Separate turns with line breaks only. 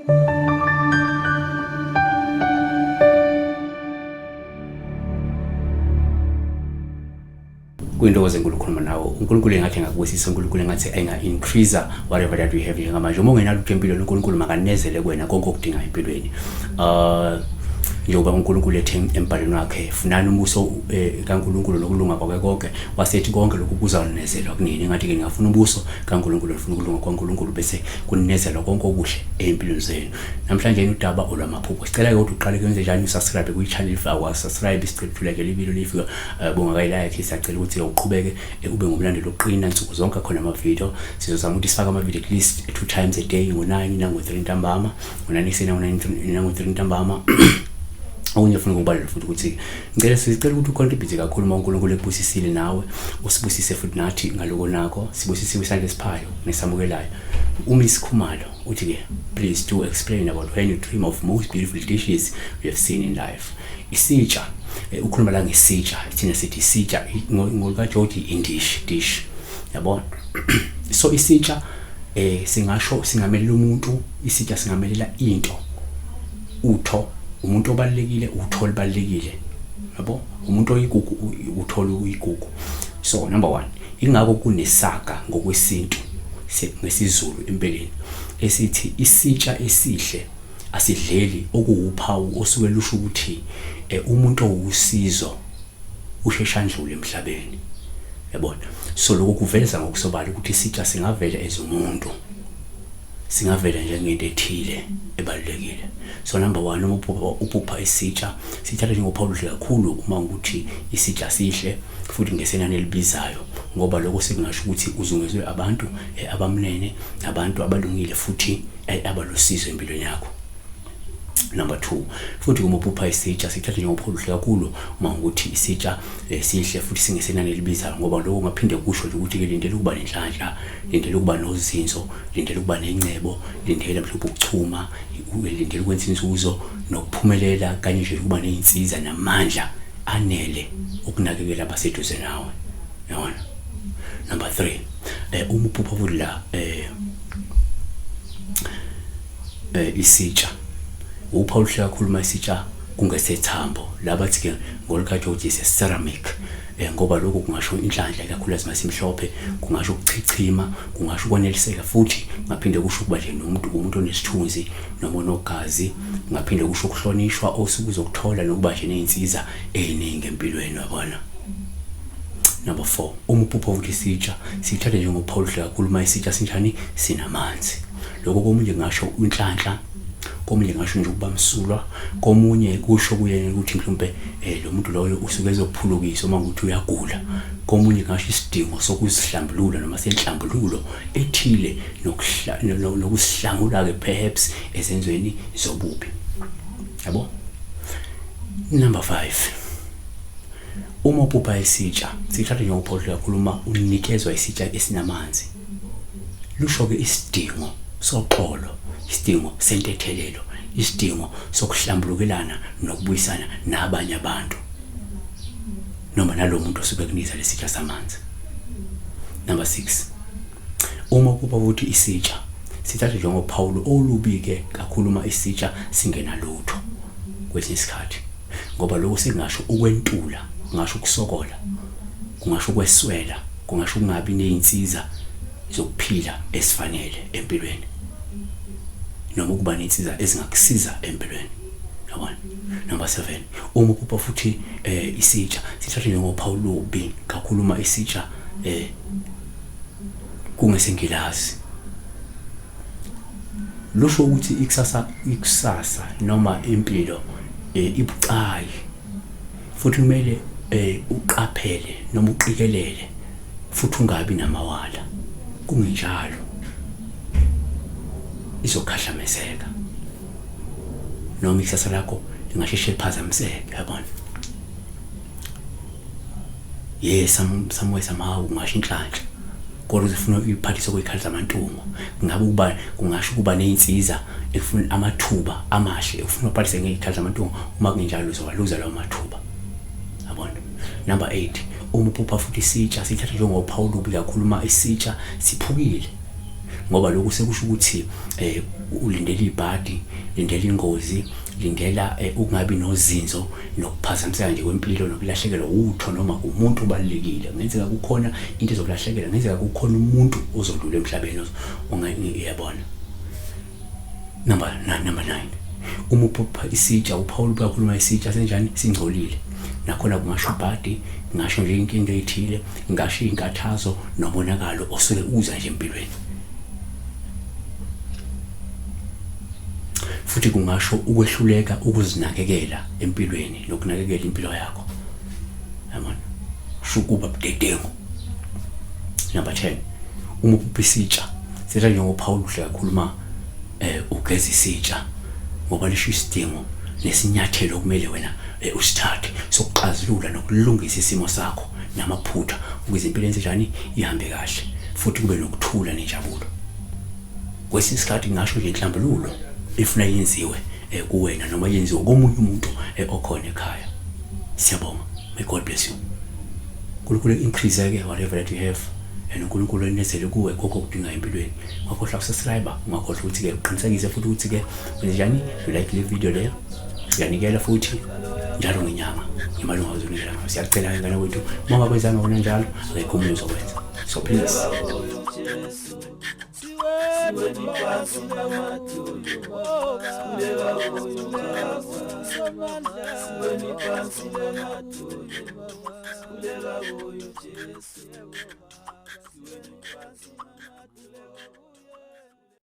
Kwinto enkulu khuluma nawo uNkulunkulu engathi engakubusisa uNkulunkulu engathi enga-increase whatever that we have njengamanje uma ungenalutho empilweni uNkulunkulu makanezele kuwena konke okudingayo empilweni. Njengoba uNkulunkulu ethe embhalweni wakhe funani umbuso kaNkulunkulu nokulunga kwakhe konke wasethi konke lokhu kuzawunezelwa kunini ngathi ke ngiyafuna umbuso kaNkulunkulu nifuna ukulunga kwaNkulunkulu bese kuninezelwa konke okuhle empilweni zenu. Namhlanje udaba olwamaphupho sicela ke ukuthi uqale kwenze njani usubscribe ku-channel ifakwa subscribe isicela ke video lifika bongakayilike siyacela ukuthi uqhubeke ube ngumlandeli oqina insuku zonke khona ama-video sizozama ukuthi sifake ama-video at least 2 times a day ngo-9 nango-3 ntambama ngo-9 ekuseni nango-3 ntambama. Okunye ufuna ukubalula futhi ukuthi sicela ukuthi ucontribute kakhulu uma uNkulunkulu ekubusisile nawe usibusise futhi nathi ngaloko nakho sibusisiwe isandla esiphayo nesamukelayo. Umiss Khumalo uthi ke please do explain about when you dream of most beautiful dishes you have seen in life. Isitsha ukhuluma la ngesitsha thina sithi isitsha ngolika George dish yabona. So isitsha singasho singamelela umuntu, isitsha singamelela into, utho umuntu obalekile utho libalekile yabo, umuntu oyigugu uthola uyigugu. So number 1 ingakho kunesaga ngokwesintu ngesizulu empeleni esithi isitsha esihle asidleli okuwuphawu osuke lusho ukuthi umuntu owusizo ushesha ndlule emhlabeni yabona. So lokho kuveza ngokusobala ukuthi isitsha singavela ezumuntu, singavela njengento ethile ebalekile. So number 1 uma uphupha isitsha sithatha njengophawu kakhulu uma ukuthi isitsha sihle futhi ngesenani elibizayo, ngoba lokho sekungasho ukuthi uzungezwe abantu abamnene, abantu abalungile futhi abalusizo empilweni yakho. Number 2 futhi uma uphupha isitsha sithatha njengophawu kakhulu uma ukuthi isitsha sihle futhi singesenani elibizayo, ngoba lokho ungaphinde kusho ukuthi ke lindele ukuba nenhlanhla, lindele ukuba nozinzo, lindele ukuba nencebo, lindele mhlawumbe ukuchuma, lindele ukwenza inzuzo nokuphumelela kanye nje ukuba neinsiza namandla anele ukunakekela abaseduze nawe yabona. Number 3 uma uphupha futhi la isitsha uphawu kakhulu masitsha kungesethambo labathi ke ngolika George ceramic, ngoba lokho kungasho inhlanhla kakhulu ezimasimhlophe, kungasho ukuchichima, kungasho ukwaneliseka futhi ngaphinde kusho ukuba nje umuntu onesithunzi noma onogazi, ngaphinde kusho ukuhlonishwa osuku uzokuthola nokuba nje neinsiza eziningi empilweni yabona. Number 4 uma uphupha futhi isitsha sithatha njengophawu kakhulu masitsha sinjani sinamanzi. Lokho komunye ngasho inhlanhla, komunye ngasho nje ukuba msulwa, komunye kusho kuye ukuthi mhlawumbe lo muntu loyo usuke ezokuphulukisa uma ukuthi uyagula, komunye ngasho isidingo sokuzihlambulula noma senhlambululo ethile nokusihlangula ke perhaps ezenzweni zobubi yabo. Number 5 uma uphupha isitsha sithatha njengophawu kakhulu uma unikezwa isitsha esinamanzi, lusho ke isidingo soxolo, isidingo sentethelelo, isidingo sokuhlambulukelana nokubuyisana nabanye abantu noma nalomuntu osuke kuniza lesitsha samanzi. Number 6 uma uphupha futhi isitsha sithatha njengophawu olubike kakhulu uma isitsha singenalutho kwesinye isikhathi, ngoba lokho sekungasho ukwentula, kungasho ukusokola, kungasho ukweswela, kungasho ukungabi neinsiza zokuphila esifanele empilweni noma ukuba neinsiza ezingakusiza empilweni yabona. Number 7 uma uphupha futhi isitsha sithatha njengophawu lubi kakhulu uma isitsha kungesengilazi, lusho ukuthi ikusasa noma impilo ibucayi futhi kumele uqaphele noma uqikelele futhi ungabi namawala, kungenjalo izokhahlamezeka noma ikusasa lakho lingasheshe liphazamiseke yabona. Somewhere somehow ungasho inhlanhla kodwa uzifuna uyiphathise kwikhala zamantungo, ngabe ukuba kungasho ukuba neinsiza efuna amathuba amahle ufuna uphathise ngekhala zamantungo, uma kunjalo uzowaluza lawo mathuba yabona. Number 8 uma uphupha futhi isitsha sithatha njengophawu lubi kakhulu uma isitsha siphukile, ngoba lokhu sekusho ukuthi ulindela ibhadi, lindela ingozi, lindela ukungabi nozinzo nokuphazamiseka nje kwempilo nokulahlekelwa utho noma umuntu obalekile. Ngenzeka kukhona into ezokulahlekela, ngenzeka kukhona umuntu ozodlula emhlabeni ongayibona. Number 9, uma uphupha isitsha, uPaul uyakhuluma isitsha senjani singcolile. Nakhona kungasho ibhadi, ngasho nje inkinga ethile, ngasho inkathazo nomonakalo osuke uza nje empilweni. Futhi kungasho ukwehluleka ukuzinakekela empilweni nokunakekela impilo yakho. Yabona? Shukuba budedengu. Number 10, uma uphupha isitsha, setha njengoPaul uhle kakhuluma ugeza isitsha ngoba lisho isidingo nesinyathelo okumele wena usithathe sokuxazulula nokulungisa isimo sakho namaphutha ukuze impilo enzenjani ihambe kahle futhi kube nokuthula nenjabulo. Kwesinye isikhathi ngisho nje inhlambululo ifuna yenziwe kuwena noma yenziwe komunye umuntu okhona ekhaya. Siyabonga. May God bless you. uNkulunkulu increase ke whatever that you have, and uNkulunkulu enezele kuwe konke okudinga empilweni. Ungakhohlwa ukusubscribe, ungakhohlwa ukuthi ke uqinisekise futhi ukuthi ke wenzenjani, you like le video leyo, siyanikela futhi njalo ngenyanga imali ungazunikela ngayo. Siyacela ngane wethu uma ngakwenzanga wona njalo akekho umuntu ozokwenza. So please Kuleka